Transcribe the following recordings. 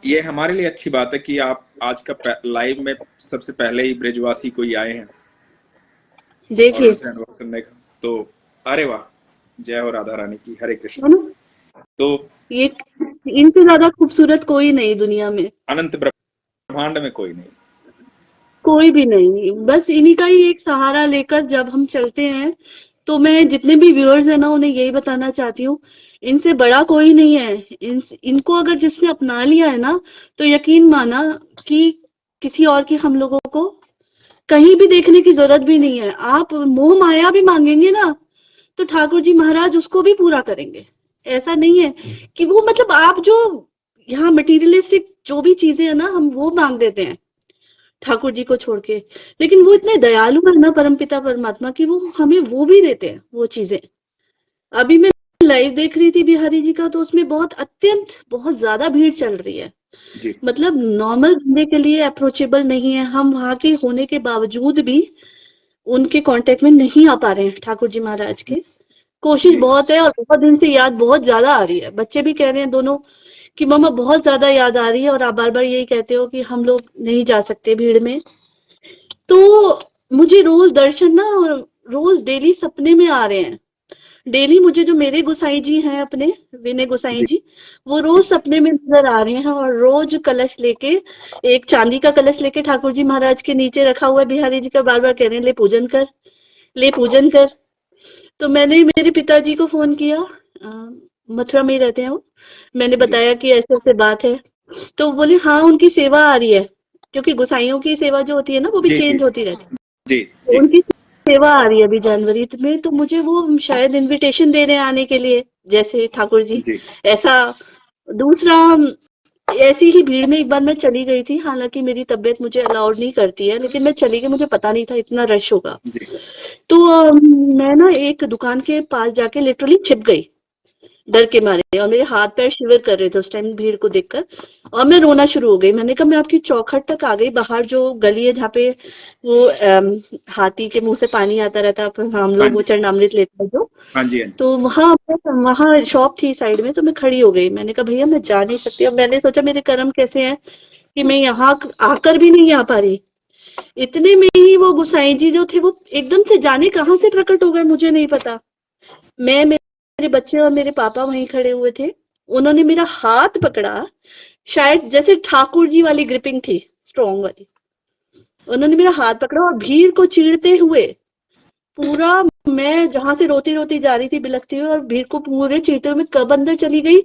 ये हमारे लिए अच्छी बात है कि आप आज का लाइव में सबसे पहले ही ब्रिजवासी कोई आए हैं और देखिए, उनसे अनुभव सुनने का। तो अरे वाह, जय हो राधा रानी की, हरे कृष्ण। है ना? तो ये इनसे ज्यादा खूबसूरत कोई नहीं दुनिया में, अनंत ब्रह्मांड में कोई नहीं। कोई भी नहीं। बस इन्हीं का ही एक सहारा लेकर जब हम चलते हैं, तो मैं जितने भी व्यूअर्स हैं ना उन्हें यही बताना चाहती हूँ, इनसे बड़ा कोई नहीं है। इनको अगर जिसने अपना लिया है ना, तो यकीन माना कि किसी और की हम लोगों को कहीं भी देखने की जरूरत भी नहीं है। आप मोह माया भी मांगेंगे ना, तो ठाकुर जी महाराज उसको भी पूरा करेंगे। ऐसा नहीं है कि वो मतलब आप जो यहाँ मटेरियलिस्टिक जो भी चीजें है ना हम वो मांग देते हैं ठाकुर जी को छोड़ के, लेकिन वो जी इतने दयालु है ना परमपिता परमात्मा की, वो हमें वो भी देते हैं वो चीजें। अभी मैं लाइव देख रही थी बिहारी जी का, तो उसमें बहुत अत्यंत बहुत ज्यादा भीड़ चल रही है। जी मतलब नॉर्मल बंदे के लिए अप्रोचेबल नहीं है, हम वहां के होने के बावजूद भी उनके कांटेक्ट में नहीं आ पा रहे हैं ठाकुर जी महाराज के। कोशिश जी बहुत है और बहुत दिन से याद बहुत ज्यादा आ रही है। बच्चे भी कह रहे हैं दोनों कि मम्मा बहुत ज्यादा याद आ रही है, और आप बार बार यही कहते हो कि हम लोग नहीं जा सकते भीड़ में। तो मुझे रोज दर्शन ना, रोज डेली सपने में आ रहे हैं। डेली मुझे जो मेरे गोसाई जी हैं अपने, विनय गोसाई जी जी, वो रोज सपने में नजर आ रहे हैं, और रोज कलश लेके, एक चांदी का कलश लेके ठाकुर जी महाराज के नीचे रखा हुआ है बिहारी जी का, बार बार कह रहे हैं ले पूजन कर, ले पूजन कर। तो मैंने मेरे पिताजी को फोन किया, मथुरा में ही रहते हैं वो। मैंने जी बताया कि ऐसे ऐसे बात है, तो बोले हाँ उनकी सेवा आ रही है, क्योंकि गोसाइयों की सेवा जो होती है ना वो भी जी जी चेंज होती रहती है। जी तो जी उनकी सेवा आ रही है अभी जनवरी में, तो मुझे वो शायद इनविटेशन दे रहे हैं आने के लिए, जैसे ठाकुर जी। जी ऐसा दूसरा, ऐसी ही भीड़ में एक बार मैं चली गई थी, हालांकि मेरी तबीयत मुझे अलाउड नहीं करती है, लेकिन मैं चली गई, मुझे पता नहीं था इतना रश होगा। जी तो मैं ना एक दुकान के पास जाके लिटरली छिप गई डर के मारे, और मेरे हाथ पैर शिविर कर रहे थे उस टाइम भीड़ को देखकर, और मैं रोना शुरू हो गई। मैंने कहा मैं आपकी चौखट तक आ गई, बाहर जो गली है जहाँ पे वो हाथी के मुंह से पानी आता रहता है, हम हाँ लोग वो जी चरणामृत लेते हैं जो, हाँ जी हाँ जी तो वहां वहां शॉप थी साइड में, तो मैं खड़ी हो गई। मैंने कहा भैया मैं जा नहीं सकती। अब मैंने सोचा मेरे कर्म कैसे हैं कि मैं यहाँ आकर भी नहीं आ पा रही। इतने में ही वो गुसाई जी जो थे वो एकदम से जाने कहाँ से प्रकट हो गए मुझे नहीं पता। मैं, मेरे बच्चे और मेरे पापा वहीं खड़े हुए थे। उन्होंने मेरा हाथ पकड़ा, शायद जैसे ठाकुर जी वाली ग्रिपिंग थी, स्ट्रॉन्ग वाली। उन्होंने मेरा हाथ पकड़ा और भीड़ को चीरते हुए पूरा, मैं जहां से रोती रोती जा रही थी बिलखती हुई, और भीड़ को पूरे चीरते हुए मैं कब अंदर चली गई,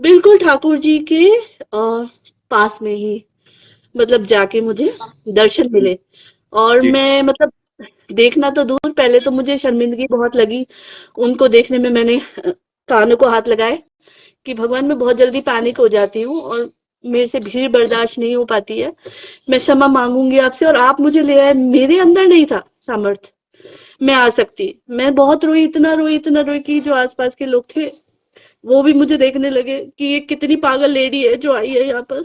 बिल्कुल ठाकुर जी के पास में ही, मतलब जाके मुझे दर्शन मिले। और जी मैं मतलब देखना तो दूर, पहले तो मुझे शर्मिंदगी बहुत लगी उनको देखने में। मैंने कानों को हाथ लगाए कि भगवान मैं बहुत जल्दी पैनिक हो जाती हूँ, और मेरे से भीड़ बर्दाश्त नहीं हो पाती है, मैं क्षमा मांगूंगी आपसे, और आप मुझे ले आए। मेरे अंदर नहीं था सामर्थ्य मैं आ सकती। मैं बहुत रोई, इतना रोई कि जो आसपास के लोग थे वो भी मुझे देखने लगे कि ये कितनी पागल लेडी है जो आई है यहाँ पर।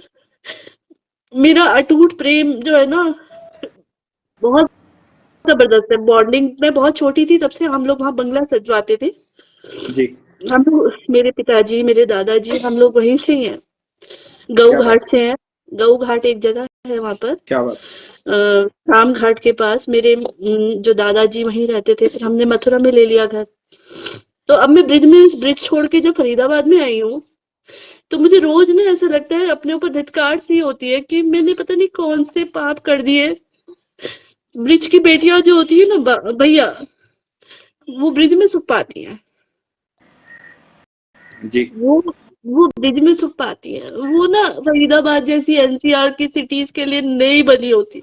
मेरा अटूट प्रेम जो है ना बहुत जबरदस्त है। बॉन्डिंग, मैं बहुत छोटी थी तब से हम लोग वहाँ बंगला सजवाते थे। जी। हम लोग, मेरे पिताजी मेरे दादाजी हम लोग वहीं से ही हैं, गऊ क्या बात घाट से हैं। गऊ घाट एक जगह है वहां पर, क्या बात। राम घाट के पास मेरे जो दादाजी वहीं रहते थे। फिर हमने मथुरा में ले लिया घर। तो अब मैं ब्रिज छोड़ के जब फरीदाबाद में आई हूँ, तो मुझे रोज ना ऐसा लगता है, अपने ऊपर धिक्कार सी होती है कि मैंने पता नहीं कौन से पाप कर दिए। ब्रिज की बेटियां जो होती है ना भैया, वो ब्रिज में सुख पाती हैं। जी वो वो ब्रिज में सुख पाती हैं। वो ना फरीदाबाद जैसी एनसीआर की सिटीज के लिए नहीं बनी होती,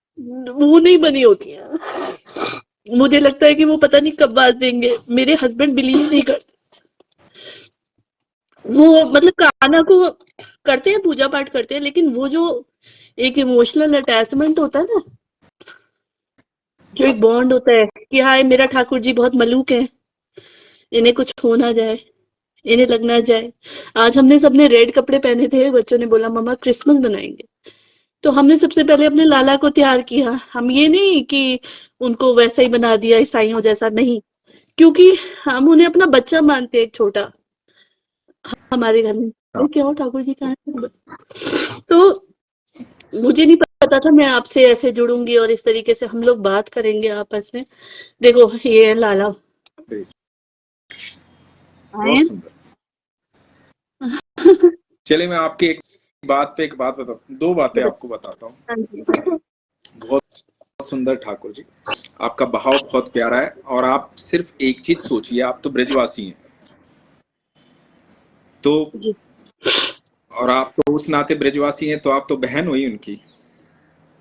वो नहीं बनी होती है। मुझे लगता है कि वो पता नहीं कब बाज देंगे। मेरे हस्बैंड बिलीव नहीं करते। वो मतलब कान्हा को करते हैं, पूजा पाठ करते हैं, लेकिन वो जो एक इमोशनल अटैचमेंट होता है ना, जो एक बॉन्ड होता है कि हाँ मेरा ठाकुर जी बहुत मलूक है, इन्हें कुछ हो ना जाए, इन्हें लग ना जाए। आज हमने सबने रेड कपड़े पहने थे, बच्चों ने बोला मम्मा क्रिसमस मनाएंगे, तो हमने सबसे पहले अपने लाला को तैयार किया। हम ये नहीं कि उनको वैसा ही बना दिया ईसाइयों जैसा, नहीं, क्योंकि हम उन्हें अपना बच्चा मानते हैं, एक छोटा हमारे घर में। हाँ। क्या हो ठाकुर जी कहाँ हैं? तो मुझे नहीं पता था मैं आपसे ऐसे जुड़ूंगी और इस तरीके से हम लोग बात करेंगे आपस में। देखो ये है लाला बहुत आए। सुंदर। चलिए मैं आपके एक बात बताता हूँ, दो बातें आपको बताता हूँ। हाँ जी। बहुत सुंदर ठाकुर जी, आपका बहाव बहुत प्यारा है। और आप सिर्फ एक चीज सोचिए, आप तो ब्रजवासी हैं, तो जी और आप तो उस नाते ब्रजवासी हैं, तो आप तो बहन हुई उनकी,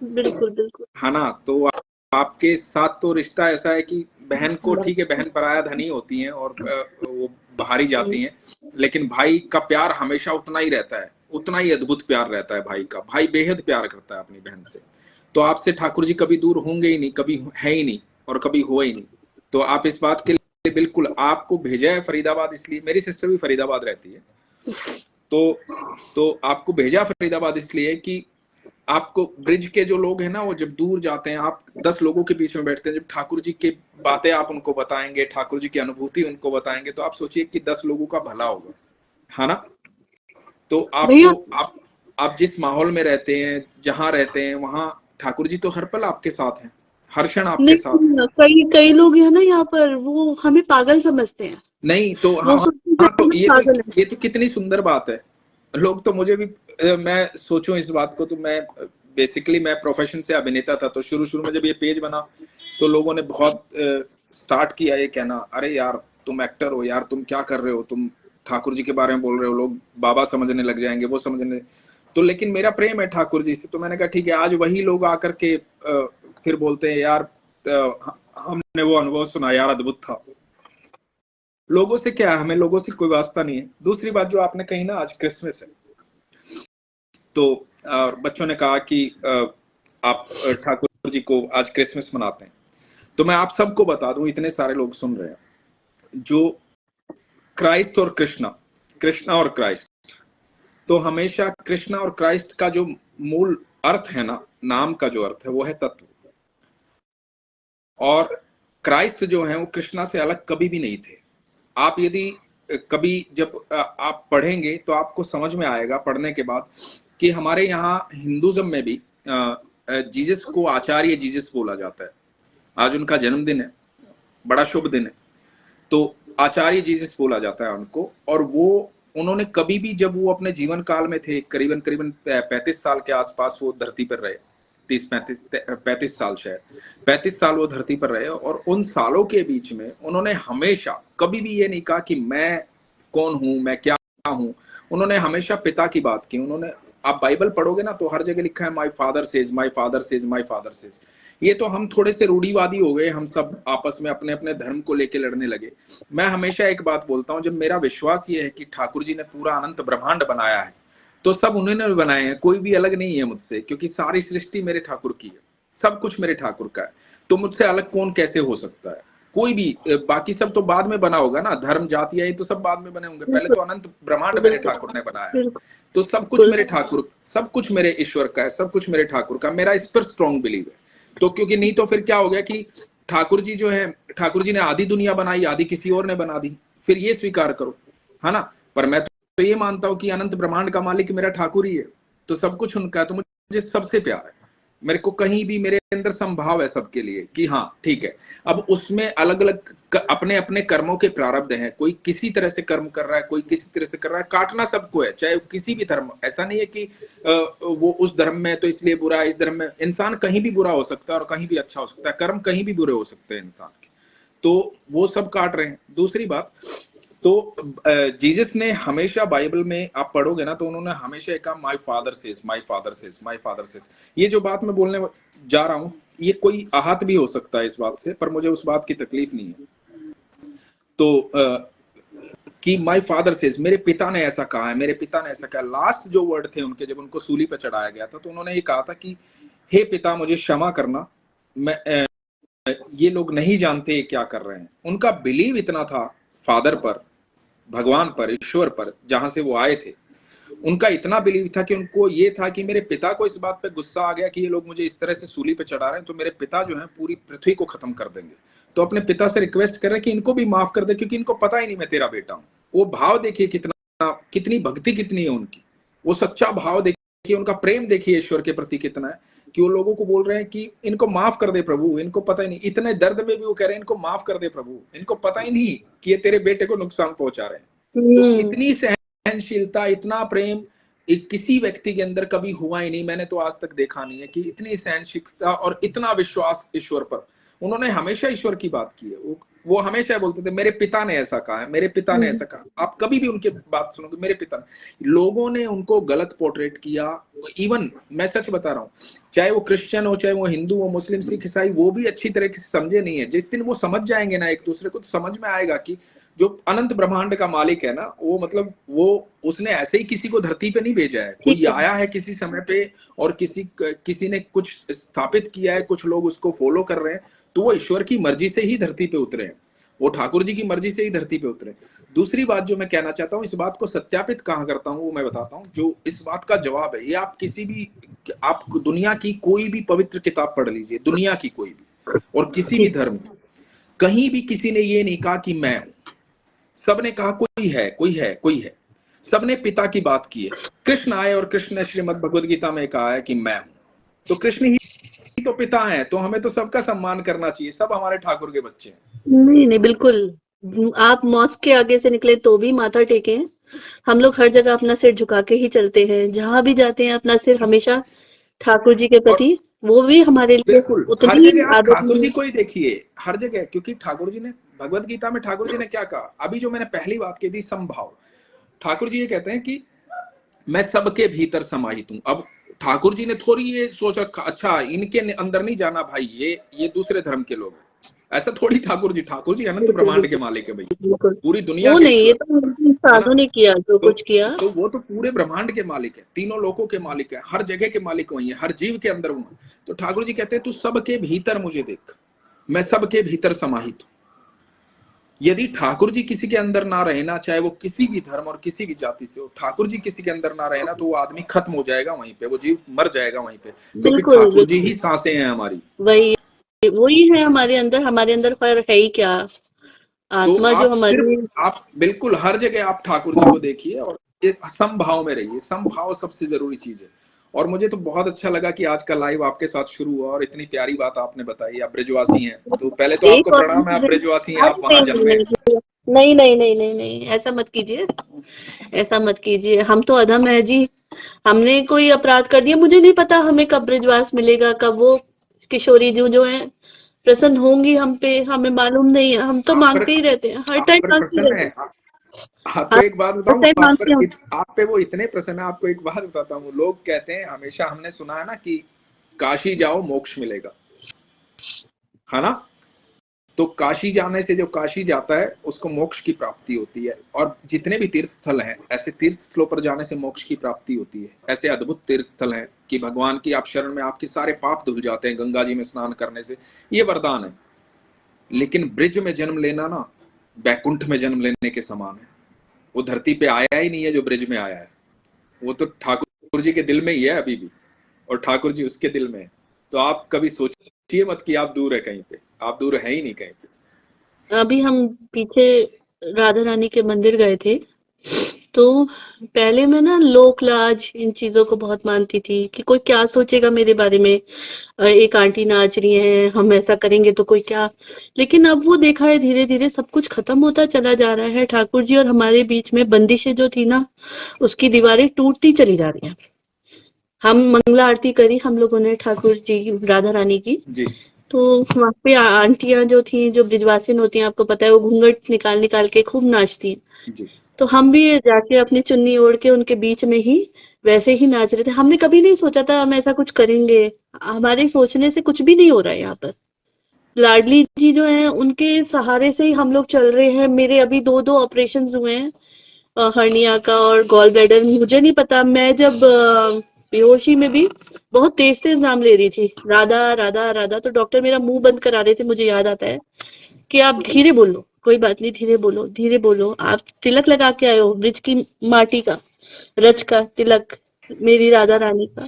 बिल्कुल बिल्कुल। है ना। तो आपके साथ तो रिश्ता ऐसा है कि बहन को, ठीक है बहन पराया धनी होती हैं और वो बाहरी जाती हैं, लेकिन भाई का प्यार हमेशा उतना ही रहता है, उतना ही अद्भुत प्यार रहता है भाई का। भाई बेहद प्यार करता है अपनी बहन से। तो आपसे ठाकुर जी कभी दूर होंगे ही नहीं, कभी है ही नहीं और कभी हुए ही नहीं। तो आप इस बात के लिए बिल्कुल, आपको भेजा है फरीदाबाद, इसलिए मेरी सिस्टर भी फरीदाबाद रहती है, तो आपको भेजा फरीदाबाद इसलिए कि आपको ब्रिज के जो लोग हैं ना, वो जब दूर जाते हैं, आप 10 लोगों के बीच में बैठते हैं, जब ठाकुर जी की बातें आप उनको बताएंगे, ठाकुर जी की अनुभूति उनको बताएंगे, तो आप सोचिए कि 10 लोगों का भला होगा, है ना। तो भैया आपको आप जिस माहौल में रहते हैं, जहां रहते हैं, वहां ठाकुर जी तो हर पल आपके साथ हैं, हर क्षण आपके साथ हैं। नहीं, कई कई लोग है ना यहाँ पर वो हमें पागल समझते हैं। नहीं तो वो हाँ, सोचते हाँ हैं कि तो हम पागल हैं। ये तो कितनी सुंदर बात है। लोग तो मुझे भी, मैं सोचूं इस बात को, तो मैं बेसिकली मैं प्रोफेशन से अभिनेता था, तो शुरू शुरू में जब ये पेज बना तो लोगों ने बहुत स्टार्ट किया ये कहना, अरे यार तुम एक्टर हो यार, तुम क्या कर रहे हो, तुम ठाकुर जी के बारे में बोल रहे हो, लोग बाबा समझने लग जाएंगे, वो समझने। तो लेकिन मेरा प्रेम है ठाकुर जी से, तो मैंने कहा ठीक है, आज वही लोग आकर के फिर बोलते हैं यार हमने वो अनुभव सुना यार, अद्भुत था। लोगों से क्या है, हमें लोगों से कोई वास्ता नहीं है। दूसरी बात जो आपने कही ना, आज क्रिसमस है, तो बच्चों ने कहा कि आप ठाकुर जी को आज क्रिसमस मनाते हैं, तो मैं आप सबको बता दूं, इतने सारे लोग सुन रहे हैं, जो क्राइस्ट और कृष्णा, कृष्णा और क्राइस्ट, तो हमेशा कृष्णा और क्राइस्ट का जो मूल अर्थ है ना, नाम का जो अर्थ है वो है तत्व। और क्राइस्ट जो है वो कृष्णा से अलग कभी भी नहीं थे। आप यदि कभी जब आप पढ़ेंगे तो आपको समझ में आएगा पढ़ने के बाद कि हमारे यहाँ हिंदुज्म में भी जीसस को आचार्य जीसस बोला जाता है। आज उनका जन्मदिन है, बड़ा शुभ दिन है, तो आचार्य जीसस बोला जाता है उनको। और वो उन्होंने कभी भी, जब वो अपने जीवन काल में थे, करीबन करीबन 35 साल के आसपास वो धरती पर रहे, 35 साल, शायद 35 साल वो धरती पर रहे। और उन सालों के बीच में उन्होंने हमेशा कभी भी ये नहीं कहा कि मैं कौन हूं, मैं क्या हूं। उन्होंने हमेशा पिता की बात की। उन्होंने, आप बाइबल पढ़ोगे ना तो हर जगह लिखा है my father says, my father says, my father says. ये तो हम थोड़े से रूढ़ीवादी हो गए, हम सब आपस में अपने अपने धर्म को लेके लड़ने लगे। मैं हमेशा एक बात बोलता हूं, जब मेरा विश्वास ये है कि ठाकुर जी ने पूरा अनंत ब्रह्मांड बनाया है, तो सब उन्होंने भी बनाए हैं, कोई भी अलग नहीं है मुझसे, क्योंकि सारी सृष्टि मेरे ठाकुर की है, सब कुछ मेरे ठाकुर का है। तो मुझसे अलग कौन कैसे हो सकता है, कोई भी। बाकी सब तो बाद में बना होगा ना, धर्म जातियां ये तो सब बाद में बने होंगे, पहले बिल्कुल तो अनंत ब्रह्मांड मेरे बिल्कुल ठाकुर ने बनाया है। तो सब कुछ बिल्कुल मेरे ठाकुर, सब कुछ मेरे ईश्वर का है, सब कुछ मेरे ठाकुर का, मेरा इस पर स्ट्रॉन्ग बिलीव है। तो क्योंकि नहीं तो फिर क्या हो गया कि ठाकुर जी जो है, ठाकुर जी ने आधी दुनिया बनाई, आधी किसी और ने बना दी, फिर ये स्वीकार करो, है ना। पर मैं तो ये मानता हूं कि अनंत ब्रह्मांड का मालिक मेरा ठाकुर ही है, तो सब कुछ उनका है। तो मुझे सबसे प्यार है, मेरे को कहीं भी, मेरे अंदर संभाव है सबके लिए कि हाँ ठीक है। अब उसमें अलग अलग अपने अपने कर्मों के प्रारब्ध हैं, कोई किसी तरह से कर्म कर रहा है, कोई किसी तरह से कर रहा है, काटना सबको है, चाहे किसी भी धर्म। ऐसा नहीं है कि वो उस धर्म में तो इसलिए बुरा है, इस धर्म में। इंसान कहीं भी बुरा हो सकता है और कहीं भी अच्छा हो सकता है, कर्म कहीं भी बुरे हो सकते हैं इंसान के, तो वो सब काट रहे हैं। दूसरी बात, तो जीसस ने हमेशा बाइबल में आप पढ़ोगे ना, तो उन्होंने हमेशा कहा my father says, my father says, my father says. ये जो बात मैं बोलने जा रहा हूं, ये कोई आहत भी हो सकता है इस बात से, पर मुझे उस बात की तकलीफ नहीं है। तो कि माय फादर सेज, मेरे पिता ने ऐसा कहा है, मेरे पिता ने ऐसा कहा। लास्ट जो वर्ड थे उनके, जब उनको सूली पर चढ़ाया गया था, तो उन्होंने ये कहा था कि हे पिता मुझे क्षमा करना, मैं ये लोग नहीं जानते क्या कर रहे हैं। उनका बिलीव इतना था फादर पर, भगवान पर, ईश्वर पर, जहां से वो आए थे। उनका इतना बिलीव था कि उनको ये था कि मेरे पिता को इस बात पे गुस्सा आ गया कि ये लोग मुझे इस तरह से सूली पे चढ़ा रहे हैं, तो मेरे पिता जो है पूरी पृथ्वी को खत्म कर देंगे। तो अपने पिता से रिक्वेस्ट कर रहे हैं कि इनको भी माफ कर दे, क्योंकि इनको पता ही नहीं मैं तेरा बेटा हूं। वो भाव देखिए कितना कितनी भक्ति कितनी है उनकी, वो सच्चा भाव देखिए, उनका प्रेम देखिए ईश्वर के प्रति कितना है, कि वो लोगों को बोल रहे हैं कि इनको माफ कर दे प्रभु, इनको पता ही नहीं, इतने दर्द में भी वो कह रहे हैं इनको माफ कर दे प्रभु, इनको पता ही नहीं कि ये तेरे बेटे को नुकसान पहुंचा रहे हैं। तो इतनी सहनशीलता, इतना प्रेम किसी व्यक्ति के अंदर कभी हुआ ही नहीं, मैंने तो आज तक देखा नहीं है कि इतनी सहनशीलता और इतना विश्वास ईश्वर पर। उन्होंने हमेशा ईश्वर की बात की है, वो हमेशा बोलते थे मेरे पिता ने ऐसा कहा है, मेरे पिता ने ऐसा कहा। आप कभी भी उनकी बात सुनोगे, मेरे पिता ने। लोगों ने उनको गलत पोर्ट्रेट किया। इवन मैं सच बता रहा हूँ, चाहे वो क्रिश्चियन हो, चाहे वो हिंदू हो, मुस्लिम, सिख, ईसाई, वो भी अच्छी तरह से समझे नहीं है। जिस दिन वो समझ जाएंगे ना एक दूसरे को, तो समझ में आएगा कि जो अनंत ब्रह्मांड का मालिक है ना, वो मतलब वो उसने ऐसे ही किसी को धरती पे नहीं भेजा है, कोई आया है किसी समय पे और किसी ने कुछ स्थापित किया है, कुछ लोग उसको फॉलो कर रहे हैं, तो वो ईश्वर की मर्जी से ही धरती पे उतरे हैं, वो ठाकुर जी की मर्जी से ही धरती पे उतरे। दूसरी बात जो मैं कहना चाहता हूँ, इस बात को सत्यापित कहाँ करता हूँ वो मैं बताता हूँ, जो इस बात का जवाब है, ये आप किसी भी, आप दुनिया की कोई भी पवित्र किताब पढ़ लीजिए, दुनिया की कोई भी और किसी भी धर्म की, कहीं भी किसी ने ये नहीं कहा कि मैं हूं, सबने कहा कोई है, कोई है, कोई है, सबने पिता की बात की है। कृष्ण आए और कृष्ण ने श्रीमद् भगवद गीता में कहा है कि मैं हूं, तो कृष्ण ही तो पिता है, तो हमें तो सबका सम्मान करना चाहिए, सब हमारे ठाकुर के बच्चे हैं। नहीं नहीं बिल्कुल, आप मॉस्क के आगे से निकले तो भी माथा टेके, हम लोग हर जगह अपना सिर झुका के ही चलते हैं, जहां भी जाते हैं अपना सिर हमेशा ठाकुर जी के प्रति, वो भी हमारे लिए बिल्कुल हर उतनी जगह आप ठाकुर जी आदत। को ही देखिए, हर जगह, क्योंकि ठाकुर जी ने भगवत गीता में ठाकुर जी ने क्या कहा, अभी जो मैंने पहली बात की थी समभाव, ठाकुर जी ये कहते हैं कि मैं सबके भीतर समाहित हूं। अब ठाकुर जी ने थोड़ी ये सोच रखा अच्छा इनके अंदर नहीं जाना भाई, ये दूसरे धर्म के लोग हैं, ऐसा थोड़ी। ठाकुर जी अनंत ब्रह्मांड के मालिक है भाई, पूरी दुनिया वो के नहीं, ये ईश्वर तो है ना। साधु ने किया जो तो, कुछ किया। तो वो तो पूरे ब्रह्मांड के मालिक है, तीनों लोकों के मालिक है, हर जगह के मालिक वही है, हर जीव के अंदर वो। तो ठाकुर जी कहते हैं तू सबके भीतर मुझे देख, मैं सबके भीतर समाहित हूं। यदि ठाकुर जी किसी के अंदर ना रहे ना, चाहे वो किसी भी धर्म और किसी भी जाति से हो, ठाकुर जी किसी के अंदर ना रहे ना, तो वो आदमी खत्म हो जाएगा वहीं पे, वो जीव मर जाएगा वहीं पे, क्योंकि बिल्कुल ठाकुर जी ही सांसें हैं हमारी। वही है हमारे अंदर पर है ही क्या, तो आत्मा जो आप सिर्फ, हमारी। आप बिल्कुल हर जगह आप ठाकुर जी को देखिए और समभाव में रहिए, समभाव सबसे जरूरी चीज है। और मुझे तो बहुत अच्छा लगा कि आज का लाइव आपके साथ शुरू हुआ और इतनी प्यारी बात आपने बताई। आप ब्रजवासी हैं, तो पहले तो आपको एक और प्रणाम है, आप ब्रजवासी हैं, आप वहां नहीं जन्मे हैं। नहीं नहीं नहीं नहीं नहीं, ऐसा मत कीजिए, ऐसा मत कीजिए, हम तो अधम है जी, हमने कोई अपराध कर दिया, मुझे नहीं पता हमें कब ब्रजवास मिलेगा, कब वो किशोरी जो है प्रसन्न होंगी हम पे, हमें मालूम नहीं है, हम तो आप पर मांगते ही रहते हैं, हर आप टाइम पर मांगते प्रसन्न रहते है। हैं, आपको हर एक बात बताऊं, टाइम मांगते हैं। आप पे वो इतने प्रसन्न है। आपको एक बात बताता हूँ, लोग कहते हैं हमेशा, हमने सुना है ना कि काशी जाओ मोक्ष मिलेगा, है ना। तो काशी जाने से, जो काशी जाता है उसको मोक्ष की प्राप्ति होती है। और जितने भी तीर्थ स्थल हैं, ऐसे तीर्थ स्थलों पर जाने से मोक्ष की प्राप्ति होती है। ऐसे अद्भुत तीर्थ स्थल हैं कि भगवान की आप शरण में, आपके सारे पाप धुल जाते हैं गंगा जी में स्नान करने से, ये वरदान है। लेकिन ब्रिज में जन्म लेना ना, बैकुंठ में जन्म लेने के समान है। वो धरती पे आया ही नहीं है जो ब्रिज में आया है, वो तो ठाकुर जी के दिल में ही है अभी भी, और ठाकुर जी उसके दिल में है। तो आप कभी सोचिए मत कि आप दूर है कहीं पे, आप दूर है ही नहीं कहीं पे। अभी हम पीछे राधा रानी के मंदिर गए थे, तो पहले मैं ना लोक लाज इन चीजों को बहुत मानती थी कि कोई क्या सोचेगा मेरे बारे में, एक आंटी नाच रही है, हम ऐसा करेंगे तो कोई क्या। लेकिन अब वो देखा है धीरे धीरे सब कुछ खत्म होता चला जा रहा है, ठाकुर जी और हमारे बीच में बंदिशें जो थी ना, उसकी दीवारें टूटती चली जा रही हैं। हम मंगला आरती करी हम लोगों ने ठाकुर जी राधा रानी की, जी तो वहां पे आंटियां जो थी, जो ब्रिजवासिन होती हैं, आपको पता है, वो घूंघट निकाल निकाल के खूब नाचती हैं। जी तो हम भी जाके अपनी चुन्नी ओढ़ के उनके बीच में ही वैसे ही नाच रहे थे। हमने कभी नहीं सोचा था हम ऐसा कुछ करेंगे, हमारे सोचने से कुछ भी नहीं हो रहा है यहाँ पर। लाडली जी जो है उनके सहारे से ही हम लोग चल रहे हैं। मेरे अभी 2 ऑपरेशन हुए हैं, हर्निया का और गॉल ब्लैडर। मुझे नहीं पता, मैं जब बेहोशी में भी बहुत तेज तेज नाम ले रही थी, राधा राधा राधा, तो डॉक्टर मेरा मुंह बंद करा रहे थे। मुझे याद आता है कि आप धीरे बोलो, कोई बात नहीं, धीरे बोलो, धीरे बोलो। आप तिलक लगा के आए हो, ब्रिज की माटी का, रज का तिलक, मेरी राधा रानी का।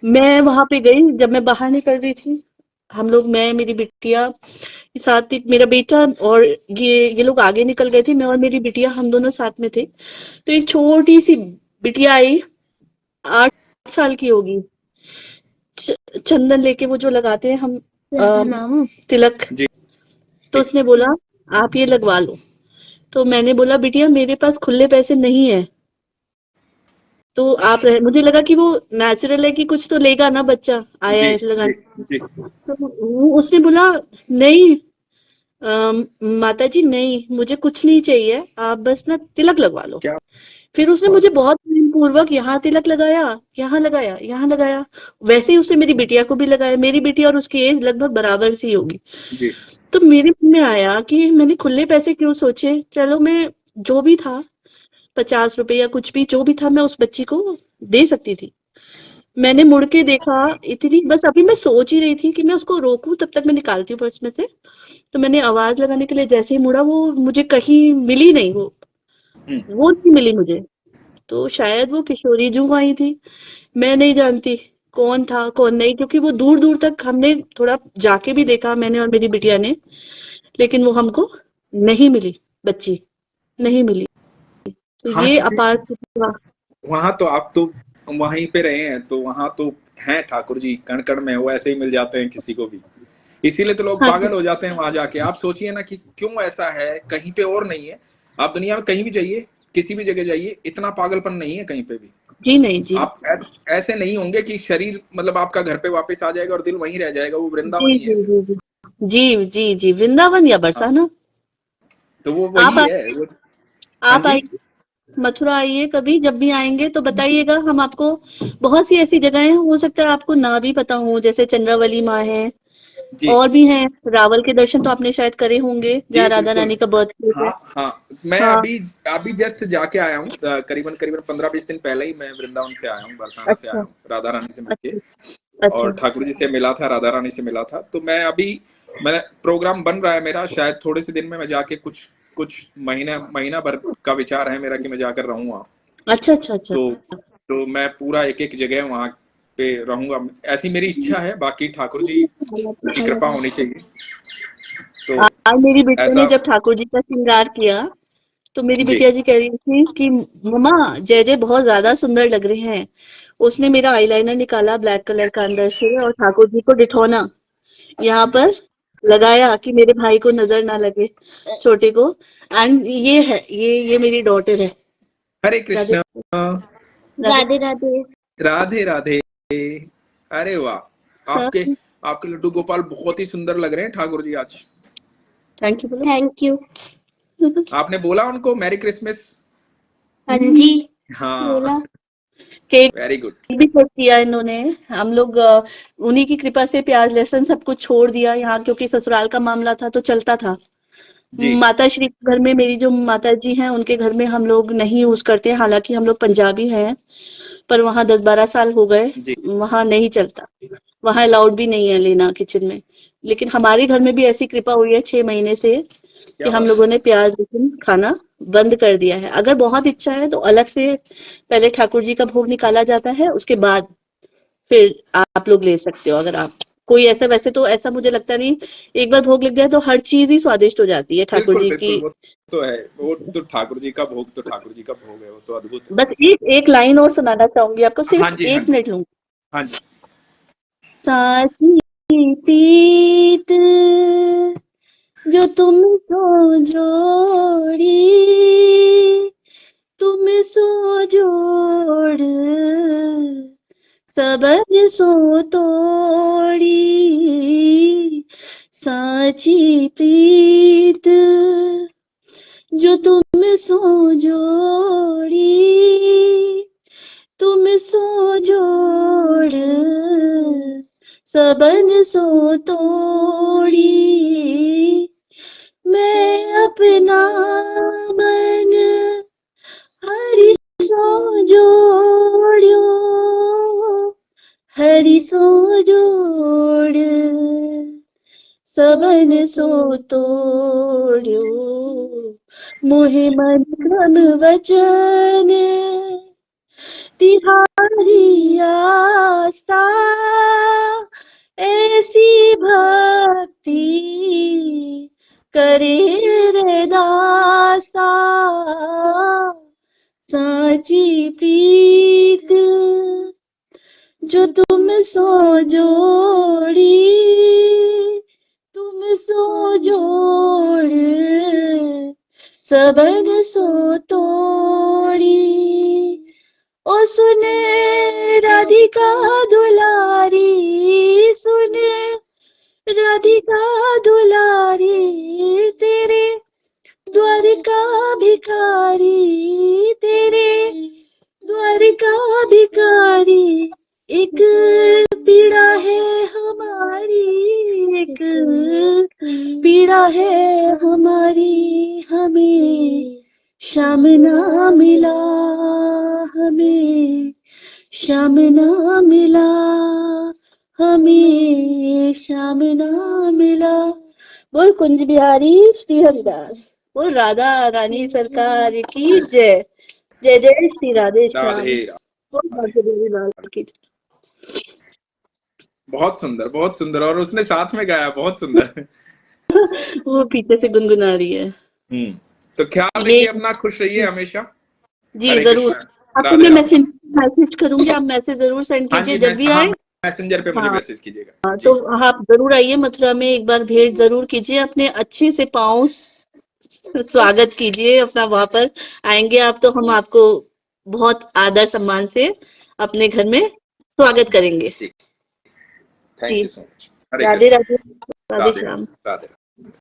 मैं वहां पे गई, जब मैं बाहर निकल रही थी, हम लोग, मैं, मेरी बिटिया, साथ ही मेरा बेटा, और ये लोग आगे निकल गए थे। मैं और मेरी बिटिया हम दोनों साथ में थे। तो एक छोटी सी बिटिया आई, 8 साल की होगी। चंदन लेके, वो जो लगाते हैं हम, तिलक। जी तो उसने बोला आप ये लगवा लो। तो मैंने बोला बिटिया मेरे पास खुले पैसे नहीं है, तो आप मुझे लगा कि वो नेचुरल है कि कुछ तो लेगा ना, बच्चा आया जी है जी लगाने। जी। तो उसने बोला नहीं माता जी नहीं, मुझे कुछ नहीं चाहिए, आप बस ना तिलक लगवा लो। क्या फिर उसने मुझे बात है। बहुत प्रेम पूर्वक यहाँ तिलक लगाया, यहाँ लगाया, यहाँ लगाया। वैसे ही उसने मेरी बिटिया को भी लगाया। मेरी बिटिया और उसकी एज लगभग बराबर सी होगी। जी तो मेरे मन में आया कि मैंने खुले पैसे क्यों सोचे, चलो मैं जो भी था, 50 रुपए या कुछ भी जो भी था, मैं उस बच्ची को दे सकती थी। मैंने मुड़ के देखा, इतनी बस अभी मैं सोच ही रही थी कि मैं उसको रोकूं, तब तक मैं निकालती हूँ पर्स में से। तो मैंने आवाज लगाने के लिए जैसे ही मुड़ा, वो मुझे कहीं मिली नहीं, हम्म, वो नहीं मिली मुझे। तो शायद वो किशोरी जू आई थी, मैं नहीं जानती कौन था कौन नहीं, क्योंकि वो दूर दूर तक हमने थोड़ा जाके भी देखा, मैंने और मेरी बिटिया ने, लेकिन वो हमको नहीं मिली, बच्ची नहीं मिली। तो हाँ ये क्योंकि अपार कृपा। वहां तो आप तो वहीं पे रहे हैं, तो वहां तो हैं ठाकुर जी, कण कण में वो ऐसे ही मिल जाते हैं किसी को भी। इसीलिए तो लोग हाँ पागल जी, हो जाते हैं वहां जाके। आप सोचिए ना कि क्यों ऐसा है, कहीं पे और नहीं है। आप दुनिया में कहीं भी जाइए, किसी भी जगह जाइए, इतना पागलपन नहीं है कहीं पे भी। जी नहीं, जी आप ऐसे नहीं होंगे कि शरीर मतलब आपका घर पे वापस आ जाएगा और दिल वहीं रह जाएगा, वो वृंदावन जी ही है जी सिर्फ। जी जी जी जी जी, वृंदावन या हाँ, बरसाना। तो वो आप वही है वो। हाँ आप जी। आइए, मथुरा आइए कभी, जब भी आएंगे तो बताइएगा, हम आपको बहुत सी ऐसी जगह हैं, हो सकता है आपको ना भी पता हो, जैसे चंद्रावली माँ है, जी और भी हैं। रावल के दर्शन तो आपने शायद करे होंगे, जी जहाँ राधा बिल्कुल। रानी का बर्थ प्लेस हाँ है। हाँ, मैं हाँ, अभी अभी जस्ट जाके आया हूँ, करीबन करीबन 15-20 दिन पहले ही मैं वृंदावन से आया हूँ, बरसाना से आया अच्छा हूँ, राधा रानी से मिलके। अच्छा अच्छा। और ठाकुर जी से मिला था, राधा रानी से मिला था। तो मैं अभी, मैं प्रोग्राम बन रहा है मेरा, शायद थोड़े से दिन में मैं जाके कुछ कुछ महीना भर का विचार है मेरा कि मैं जाकर रहूँ वहाँ। अच्छा अच्छा अच्छा। तो मैं पूरा एक एक जगह वहाँ पे रहूंगा, ऐसी मेरी इच्छा है। बाकी ठाकुर जी की कृपा होनी चाहिए। तो आज मेरी बिटिया ने ऐसा। जब ठाकुर जी का श्रृंगार किया, तो मेरी जी बिटिया जी कह रही थी कि मम्मा जय जय बहुत ज्यादा सुंदर लग रहे हैं। उसने मेरा आईलाइनर निकाला ब्लैक कलर का अंदर से, और ठाकुर जी को डिठौना यहाँ जी। पर लगाया कि मेरे भाई को नजर ना लगे, छोटे को। एंड ये है, ये मेरी डॉटर है। हरे राधे कृष्ण। राधे राधे। राधे राधे। अरे वाह, आपके सब आपके लड्डू गोपाल बहुत ही सुंदर लग रहे हैं ठाकुर जी आज। थैंक यू बोलो। Thank you. आपने बोला उनको मैरी क्रिसमस? हाँ जी हाँ। बोला। Cake very good. भी कट किया इन्होंने। हम लोग उन्हीं की कृपा से प्याज लहसुन सब कुछ छोड़ दिया यहाँ, क्योंकि ससुराल का मामला था तो चलता था। जी माता श्री के घर में, मेरी जो माता जी हैं उनके घर में हम लोग नहीं यूज करते, हालांकि हम लोग पंजाबी हैं, पर वहाँ 10-12 साल हो गए, जी। वहाँ नहीं चलता, वहाँ अलाउड भी नहीं है लेना किचन में। लेकिन हमारे घर में भी ऐसी कृपा हुई है 6 महीने से कि क्या हम बात लोगों है। ने प्याज लहसुन खाना बंद कर दिया है। अगर बहुत इच्छा है तो अलग से पहले ठाकुर जी का भोग निकाला जाता है, उसके बाद फिर आप लोग ले सकते हो। अगर आप कोई ऐसा, वैसे तो ऐसा मुझे लगता नहीं, एक बार भोग लग जाए तो हर चीज ही स्वादिष्ट हो जाती है ठाकुर बिल्कुल जी की। बिल्कुल, वो तो है। वो तो ठाकुर जी का भोग तो ठाकुर जी का भोग है, वो तो अद्भुत है। बस एक एक लाइन और सुनाना चाहूंगी आपको, हाँ सिर्फ जी हाँ एक जी मिनट लूंगी। हाँ जी। साची प्रीत जो तुमको जोड़ी, तुम सो जोड़ सबद सो तोड़ी। साची प्रीत जो तुम सो जोड़ी, तुम सो जोड़ सबन सो तोड़ी। मैं अपना मन हरि सो जोड़्यो, हरि सो जोड़ सबन सो तोड़्यो। मोहे मन क्रम वचन तिहारी आस्था, ऐसी भक्ति करे रे दासा, साची प्रीत जो तुम सो जोड़ी, तुम सो जोड़ सबन सो तोड़ी। ओ सुने राधिका दुलारी, सुने राधिका दुलारी, तेरे द्वारिका भिखारी, तेरे द्वारिका भिखारी। एक पीड़ा है हमारी, एक पीड़ा है हमारी, हमें श्याम ना मिला, हमें श्याम ना मिला, हमें श्याम ना मिला। बोल कुंज बिहारी श्री हरिदास, बोल राधा रानी सरकार की जय। जय जय श्री राधे श्याम, राधे बोल भाग्यदेवी लाल की जय। बहुत सुंदर, और उसने साथ में गाया, बहुत सुंदर। वो पीछे से गुनगुना रही है। तो ख्याल रखिए अपना, खुश रहिए हमेशा। जी जरूर, आपको मैं मैसेज करूंगी, आप मैसेज जरूर सेंड कीजिए जब भी आए। मैसेंजर पे मुझे मैसेज कीजिएगा। तो आप जरूर आइए मथुरा में, एक बार भेंट जरूर कीजिए, अपने अच्छे से पाँव स्वागत कीजिए अपना। वहां पर आएंगे आप तो हम आपको बहुत आदर सम्मान से अपने घर में स्वागत करेंगे। Thank you so much. Radhe Radhe, Radhe Shyam. Radhe.